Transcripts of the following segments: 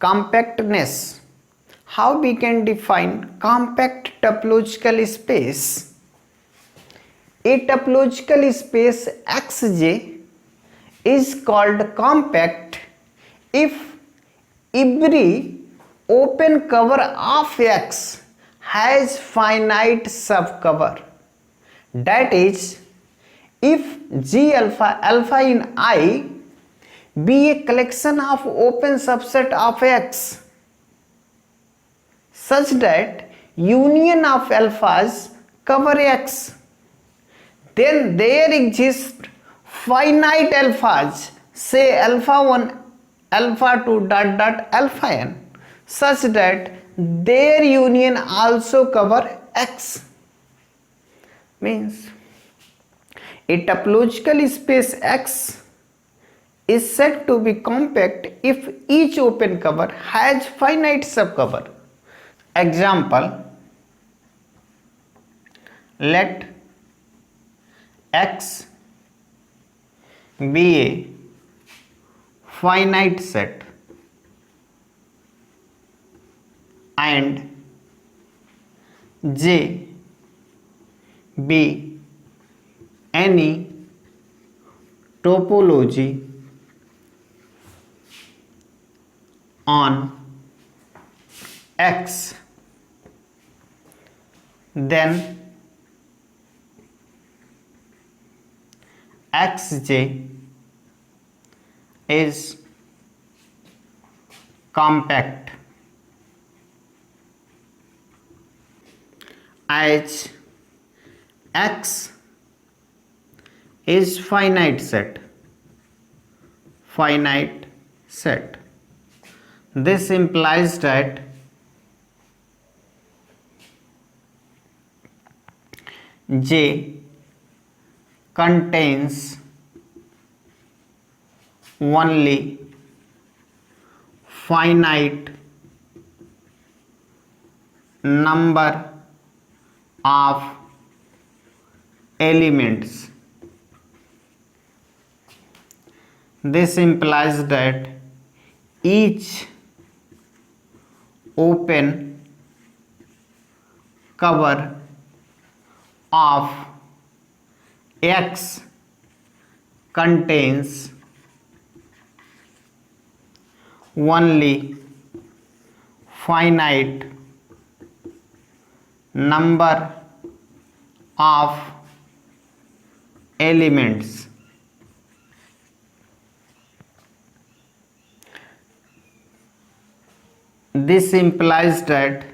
compactness. How we can define compact topological space? A topological space Xj is called compact if every open cover of X has finite subcover. That is, if G alpha alpha in I be a collection of open subset of X such that union of alphas cover X, then there exist finite alphas, say alpha 1, alpha 2 dot dot alpha n, such that their union also cover X. Means a topological space X is said to be compact if each open cover has finite subcover. Example, let X be a finite set and J be any topology on X, then Xj is compact as X is finite set. This implies that J contains only finite number of elements. This implies that each open cover of X contains only finite number of elements. This implies that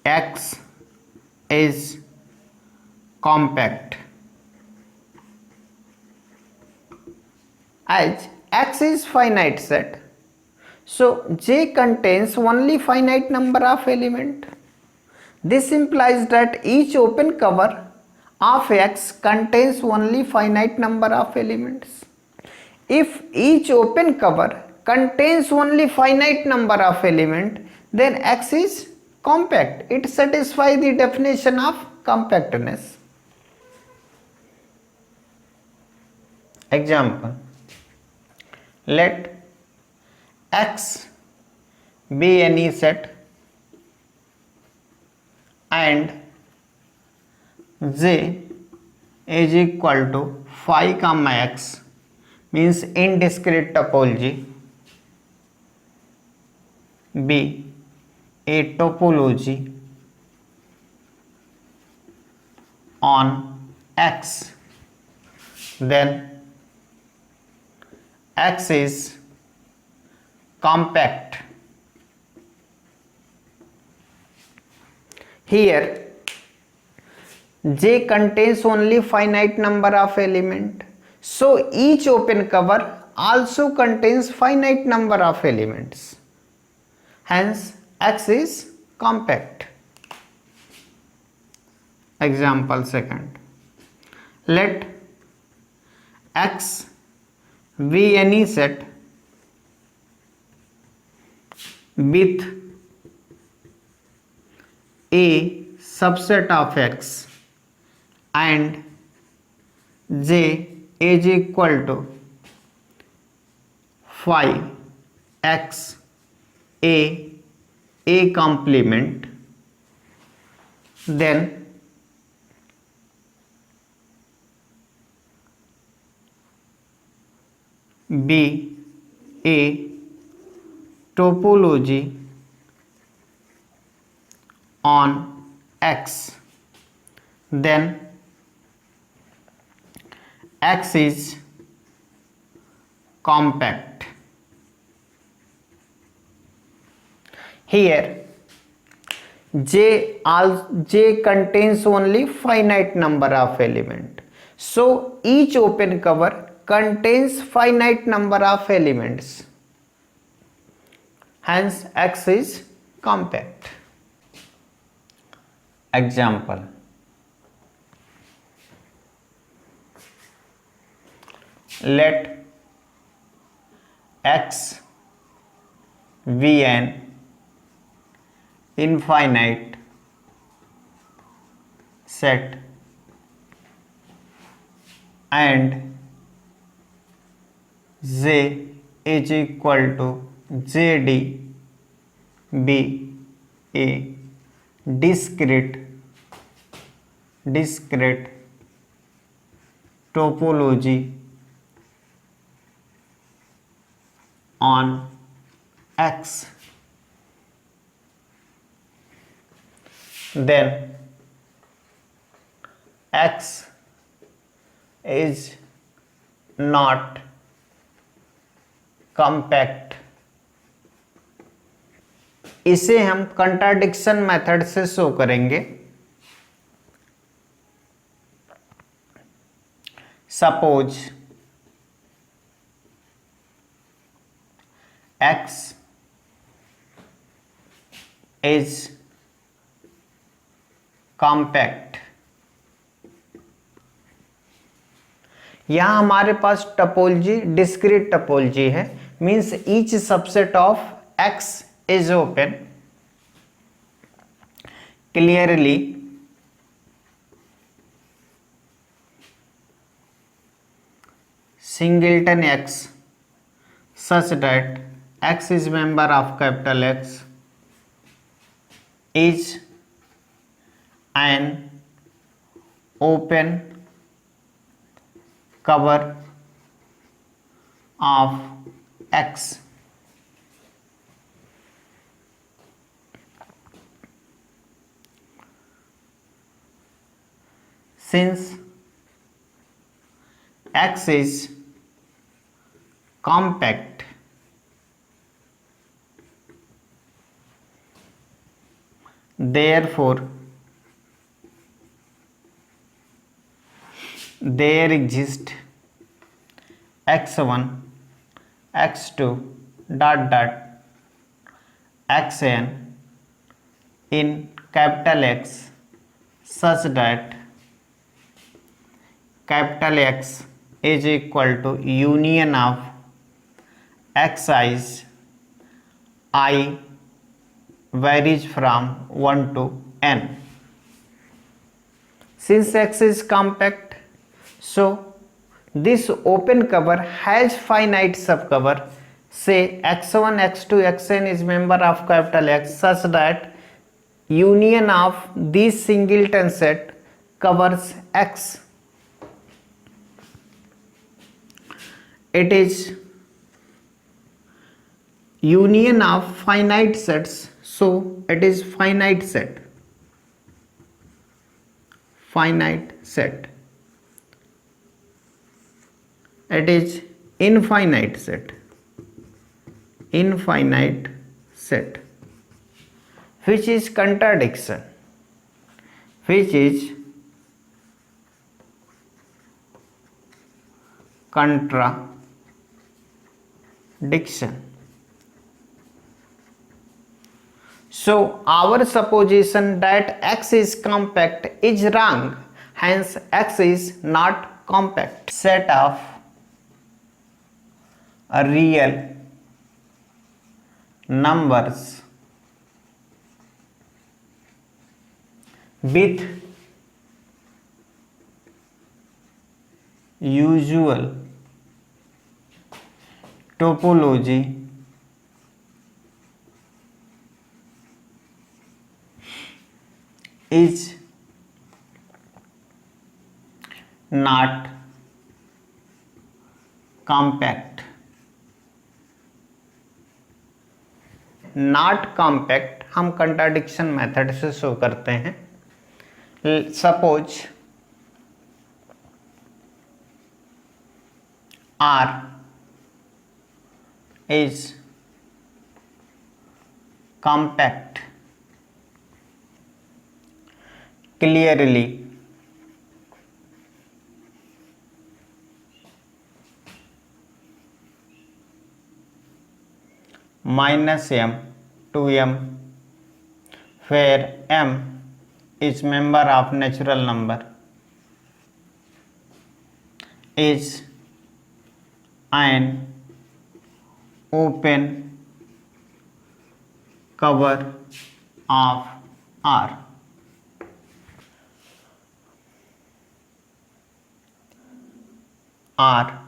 X is compact as X is finite set, so J contains only finite number of element. This implies that each open cover of X contains only finite number of elements. If each open cover contains only finite number of element, then X is compact. It satisfies the definition of compactness. Example, let X be any set and J is equal to phi comma X, means indiscrete topology, be a topology on X, then X is compact. Here J contains only finite number of element, so each open cover also contains finite number of elements. Hence X is compact. Example second, let X be any set with a subset of X and J is equal to 5x a complement, then b a topology on x, then x is compact. Here J contains only finite number of element, so each open cover contains finite number of elements, hence X is compact. Example: let X be an infinite set and J is equal to JD be a discrete topology on X, then X is not compact. इसे हम contradiction method से show करेंगे. Suppose X is compact. यहां हमारे पास topology discrete topology है, means each subset of X is open. Clearly singleton X such that X is member of capital X is an open cover of X. Since X is compact, therefore there exist x1 x2 xn in capital X such that capital X is equal to union of xi's I varies from 1 to n. Since X is compact, so this open cover has finite subcover. Say x1 x2 xn is member of capital X such that union of this singleton set covers X. It is union of finite sets, so it is finite set. It is infinite set, which is contradiction, So our supposition that X is compact is wrong, hence X is not compact. Set of real numbers with usual topology is not compact. Not compact हम contradiction method से show करते हैं. Suppose R is compact clearly -m to m, where m is member of natural number, is an open cover of R. R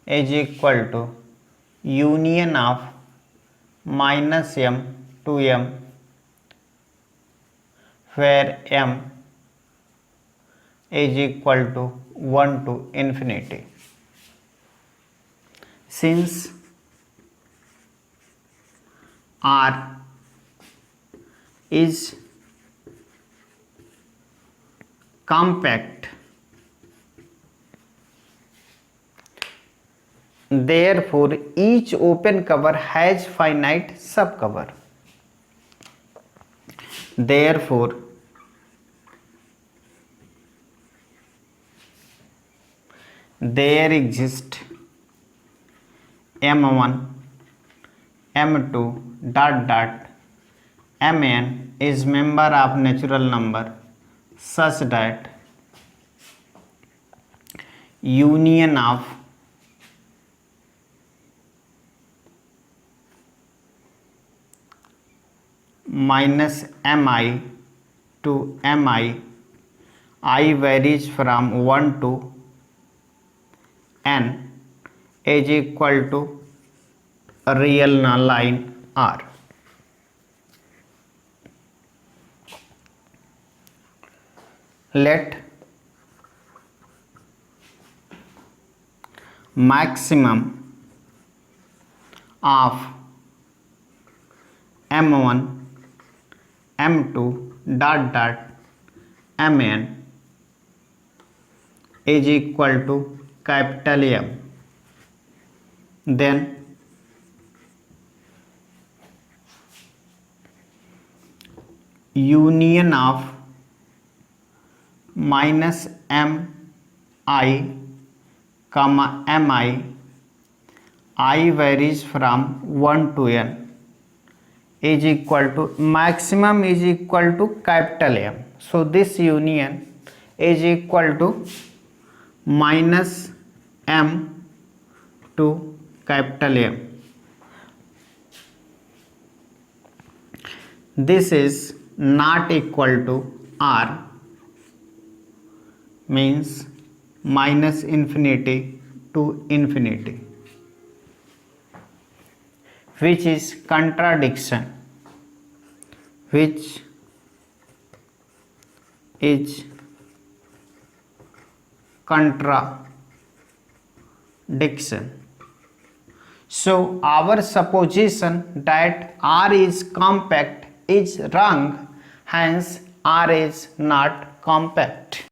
is equal to union of -m to m, where m is equal to 1 to infinity. Since R is compact, therefore each open cover has finite subcover. Therefore there exist m1 m2 mn is member of natural number such that union of -mi to mi, I varies from 1 to n, is equal to a real line R. Let maximum of m1 m2 mn is equal to capital M. Then union of -mi comma mi, I varies from 1 to n, is equal to maximum is equal to capital M. So this union is equal to -m to capital M. This is not equal to R, means -infinity to infinity, which is contradiction, which is contradiction. So our supposition that R is compact is wrong, hence R is not compact.